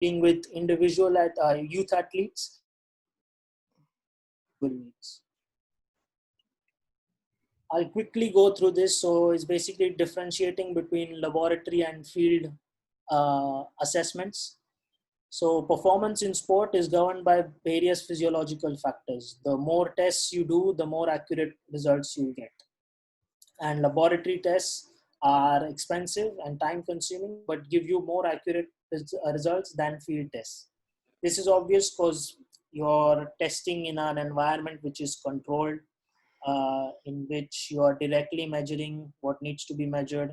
being with individual youth athletes needs. I'll quickly go through this. So it's basically differentiating between laboratory and field assessments. So performance in sport is governed by various physiological factors. The more tests you do, the more accurate results you get. And laboratory tests are expensive and time consuming, but give you more accurate results than field tests. This is obvious because you're testing in an environment which is controlled, in which you are directly measuring what needs to be measured.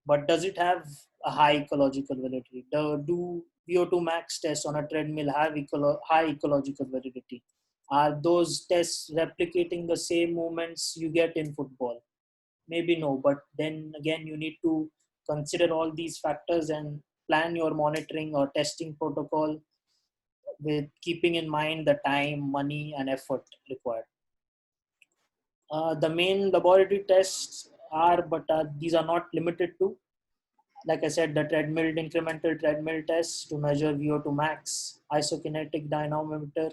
But does it have a high ecological validity? Do VO2 max tests on a treadmill have high ecological validity? Are those tests replicating the same movements you get in football? Maybe no, but then again, you need to consider all these factors and plan your monitoring or testing protocol with keeping in mind the time, money, and effort required. The main laboratory tests are, but these are not limited to, like I said, the incremental treadmill tests to measure VO2 max, isokinetic dynamometer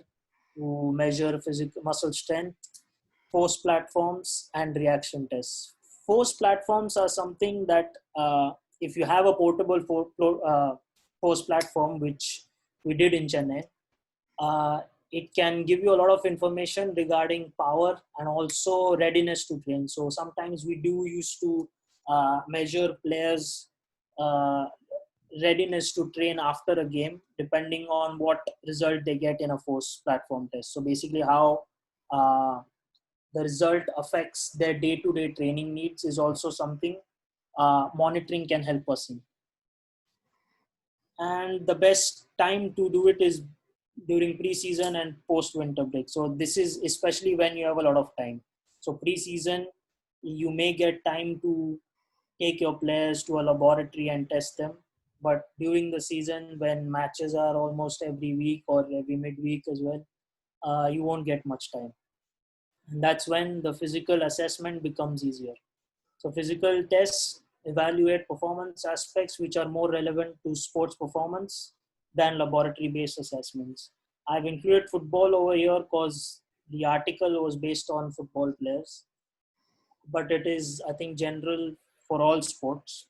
to measure physical muscle strength, force platforms, and reaction tests. Force platforms are something that if you have a portable force platform, which we did in Chennai, it can give you a lot of information regarding power and also readiness to train. So sometimes we do used to measure players' readiness to train after a game, depending on what result they get in a force platform test. So basically how the result affects their day-to-day training needs is also something monitoring can help us in. And the best time to do it is during pre-season and post-winter break. So this is especially when you have a lot of time. So pre-season, you may get time to take your players to a laboratory and test them. But during the season, when matches are almost every week or every midweek as well, you won't get much time. And that's when the physical assessment becomes easier. So physical tests evaluate performance aspects which are more relevant to sports performance than laboratory-based assessments. I've included football over here because the article was based on football players, but it is, I think, general for all sports.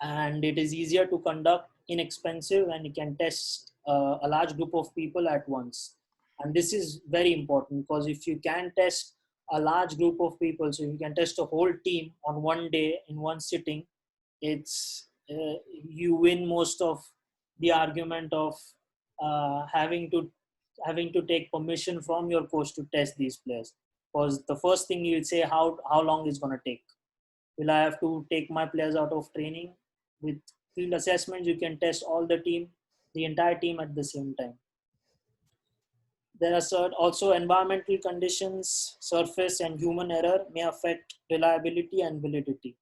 And it is easier to conduct, inexpensive, and you can test a large group of people at once. And this is very important because if you can test a large group of people, so you can test a whole team on one day in one sitting, it's you win most of the argument of having to take permission from your coach to test these players. Because the first thing you'll say, how long is going to take? Will I have to take my players out of training? With field assessments, you can test the entire team at the same time. There are also environmental conditions, surface and human error may affect reliability and validity.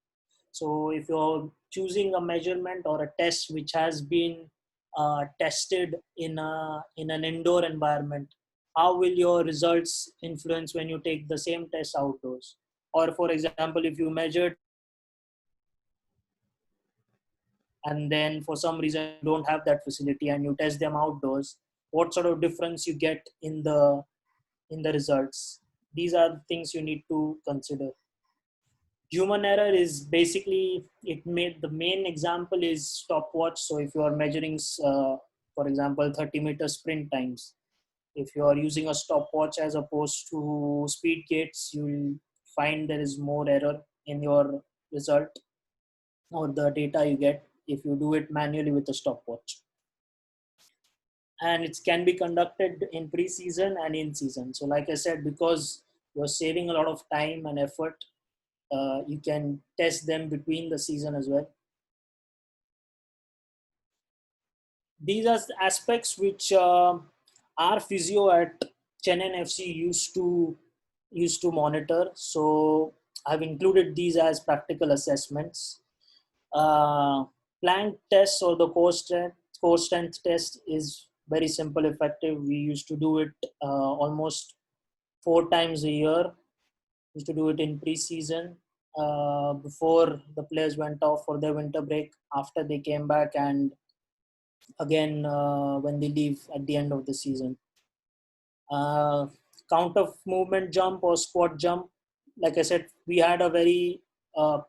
So if you're choosing a measurement or a test which has been tested in an indoor environment, how will your results influence when you take the same test outdoors? Or for example, if you measured and then for some reason you don't have that facility and you test them outdoors, what sort of difference you get in the results? These are the things you need to consider. Human error is basically, the main example is stopwatch. So if you are measuring, for example, 30-meter sprint times, if you are using a stopwatch as opposed to speed gates, you will find there is more error in your result or the data you get if you do it manually with a stopwatch. And it can be conducted in pre-season and in season. So like I said, because you're saving a lot of time and effort, you can test them between the season as well. These are aspects which our physio at Chennaiyin FC used to monitor. So I've included these as practical assessments. Plank test or the core strength test is very simple, effective. We used to do it almost 4 times a year. We used to do it in pre-season, before the players went off for their winter break, after they came back, and again when they leave at the end of the season. Uh, Count of movement jump or squat jump, like I said, we had a uh,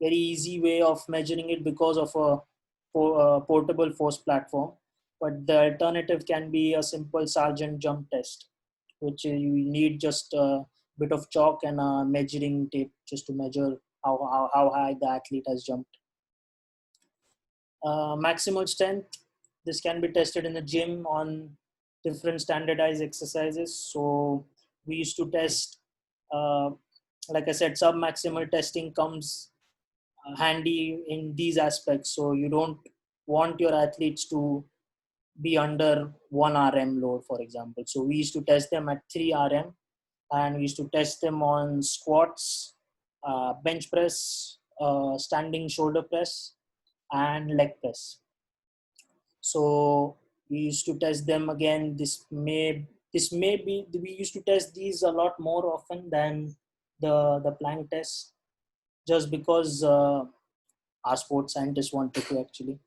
very easy way of measuring it because of a portable force platform. But the alternative can be a simple sergeant jump test, which you need just a bit of chalk and a measuring tape just to measure how high the athlete has jumped. Maximal strength, this can be tested in the gym on different standardized exercises. So we used to test, uh, like I said, sub-maximal testing comes handy in these aspects. So you don't want your athletes to be under 1 RM load, for example. So we used to test them at 3 RM, and we used to test them on squats, bench press, standing shoulder press, and leg press. So we used to test them again. This may be, we used to test these a lot more often than the plank test, just because our sports scientists wanted to actually.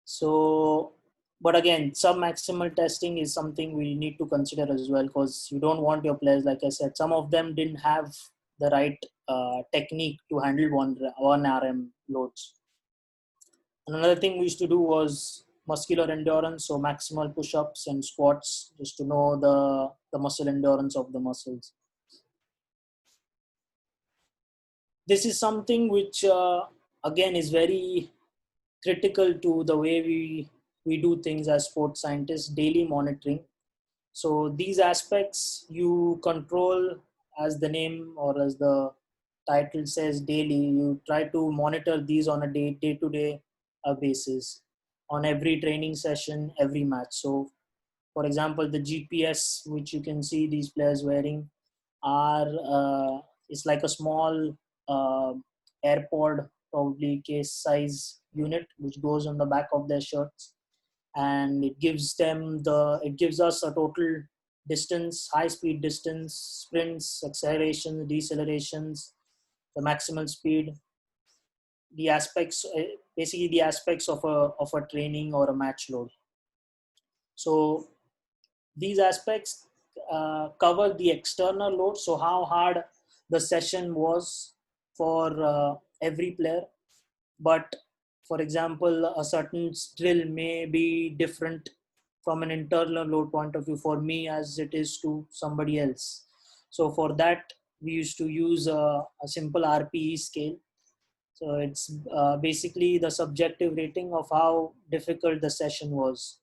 So, but again, some maximal testing is something we need to consider as well, because you don't want your players, like I said, some of them didn't have the right technique to handle one RM loads. Another thing we used to do was muscular endurance, so maximal push-ups and squats, just to know the muscle endurance of the muscles. This is something which again is very critical to the way we do things as sports scientists, daily monitoring. So these aspects you control, as the name or as the title says, daily. You try to monitor these on a day-to-day basis, on every training session, every match. So for example, the GPS which you can see these players wearing are it's like a small uh, AirPod, probably case size unit, which goes on the back of their shirts, and it gives us a total distance, high speed distance, sprints, accelerations, decelerations, the maximal speed, the aspects, basically the aspects of a training or a match load. So these aspects cover the external load, so how hard the session was for every player. But for example, a certain drill may be different from an internal load point of view for me as it is to somebody else. So for that, we used to use a simple RPE scale. So it's basically the subjective rating of how difficult the session was.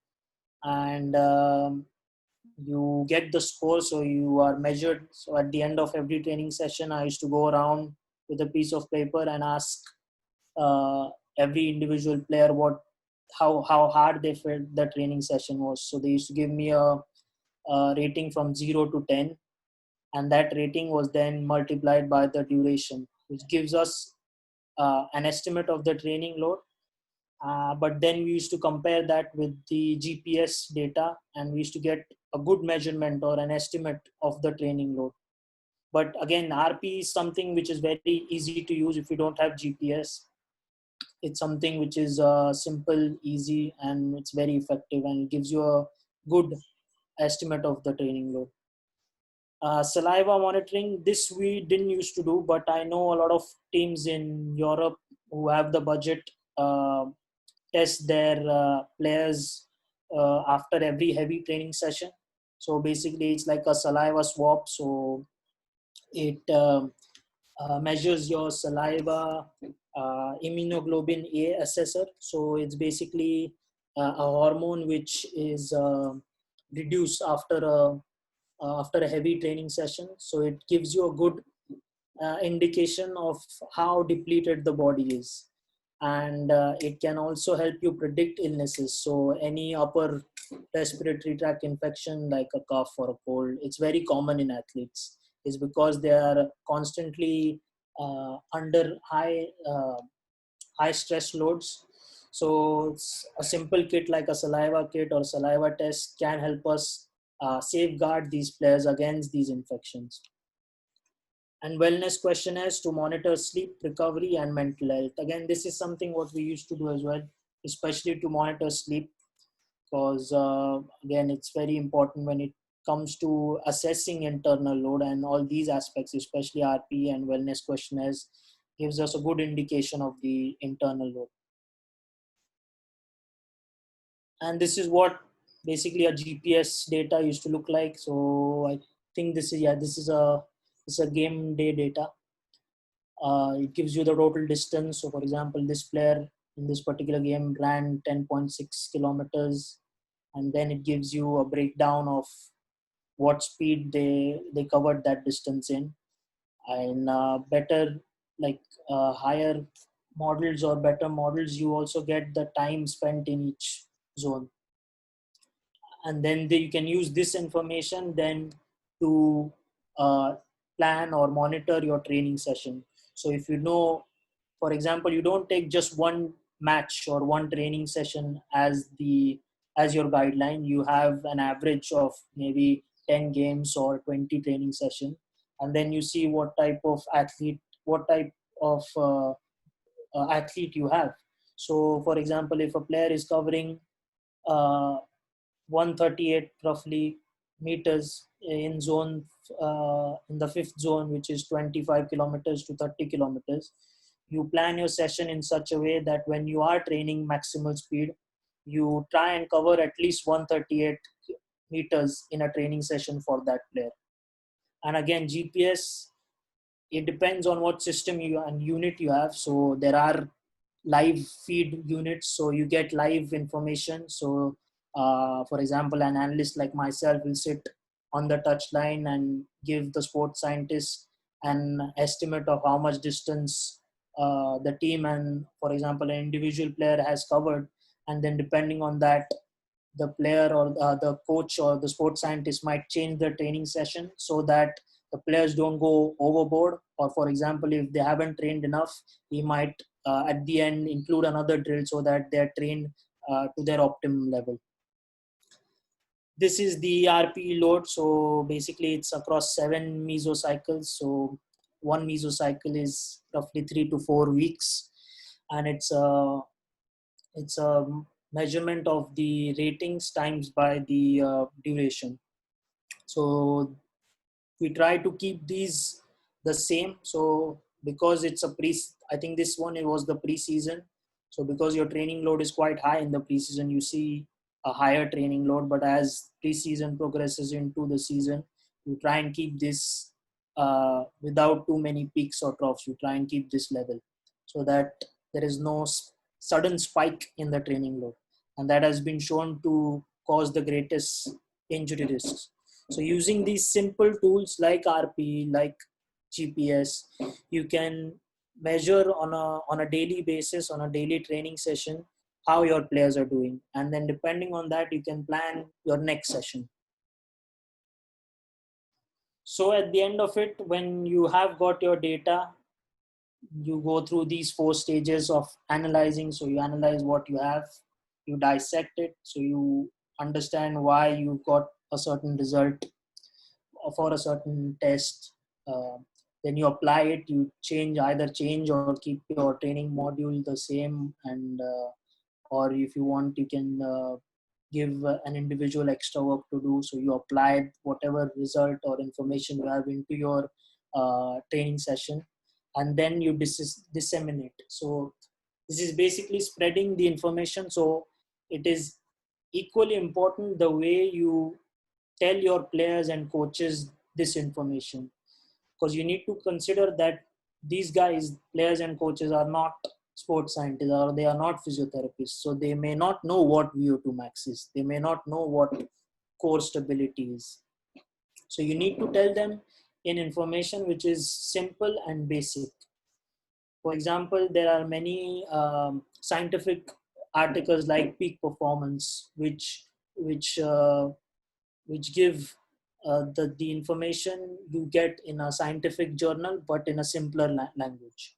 And you get the score, so you are measured. So at the end of every training session, I used to go around with a piece of paper and ask uh, every individual player how hard they felt the training session was. So they used to give me a rating from 0 to 10, and that rating was then multiplied by the duration, which gives us an estimate of the training load. But then we used to compare that with the GPS data, and we used to get a good measurement or an estimate of the training load. But again, RP is something which is very easy to use if you don't have GPS. It's something which is simple, easy, and it's very effective and gives you a good estimate of the training load. Saliva monitoring, this we didn't used to do, but I know a lot of teams in Europe who have the budget uh, test their players after every heavy training session. So basically, it's like a saliva swab. So it measures your saliva immunoglobulin A assessor. So it's basically a hormone which is reduced after a heavy training session. So it gives you a good indication of how depleted the body is. And it can also help you predict illnesses. So any upper respiratory tract infection like a cough or a cold, it's very common in athletes, is because they are constantly under high stress loads. So a simple kit like a saliva kit or saliva test can help us safeguard these players against these infections. And wellness questionnaires to monitor sleep, recovery, and mental health. Again, this is something what we used to do as well. especially to monitor sleep, because again, it's very important when it comes to assessing internal load, and all these aspects, especially RP and wellness questionnaires, gives us a good indication of the internal load. And this is what basically a GPS data used to look like. So I think this is a game day data. It gives you the total distance. So for example, this player in this particular game ran 10.6 kilometers, and then it gives you a breakdown of what speed they covered that distance in. And better, like higher models or better models, you also get the time spent in each zone. And then you can use this information then to uh, plan or monitor your training session. So if you know, for example, you don't take just one match or one training session as your guideline. You have an average of maybe 10 games or 20 training session, and then you see what type of athlete you have. So for example, if a player is covering uh, 138 roughly meters in in the fifth zone, which is 25 kilometers to 30 kilometers, you plan your session in such a way that when you are training maximal speed, you try and cover at least 138 meters in a training session for that player. And again, GPS, it depends on what system you and unit you have. So there are live feed units, so you get live information. So for example, an analyst like myself will sit on the touchline and give the sports scientist an estimate of how much distance the team and, for example, an individual player has covered. And then depending on that, the player or the coach or the sports scientist might change the training session so that the players don't go overboard. Or for example, if they haven't trained enough, he might at the end include another drill so that they're trained to their optimum level. This is the RPE load. So basically it's across 7 mesocycles. So one mesocycle is roughly 3 to 4 weeks, and it's a measurement of the ratings times by the duration. So we try to keep these the same. So because it's a I think this one, it was the preseason. So because your training load is quite high in the preseason, you see a higher training load. But as preseason progresses into the season, you try and keep this without too many peaks or troughs. You try and keep this level so that there is no sudden spike in the training load, and that has been shown to cause the greatest injury risks. So using these simple tools like RP, like GPS, you can measure on a daily basis, on a daily training session, how your players are doing. And then depending on that, you can plan your next session. So at the end of it, when you have got your data, you go through these 4 stages of analyzing. So you analyze what you have, you dissect it, so you understand why you got a certain result for a certain test. Then you apply it, you either change or keep your training module the same. And or if you want, you can give an individual extra work to do. So you apply whatever result or information you have into your training session, and then you disseminate. So this is basically spreading the information. So it is equally important the way you tell your players and coaches this information, because you need to consider that these guys, players and coaches, are not sports scientists or they are not physiotherapists. So they may not know what VO2 max is. They may not know what core stability is. So you need to tell them in information which is simple and basic. For example, there are many scientific articles like Peak Performance, which which give the information you get in a scientific journal, but in a simpler language.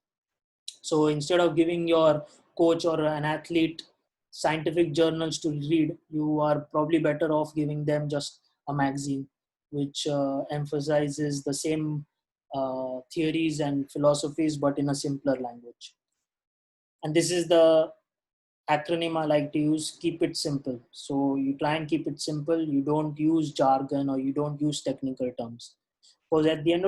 So instead of giving your coach or an athlete scientific journals to read, you are probably better off giving them just a magazine which emphasizes the same theories and philosophies, but in a simpler language. And this is the acronym I like to use, keep it simple. So you try and keep it simple. You don't use jargon or you don't use technical terms. Because at the end of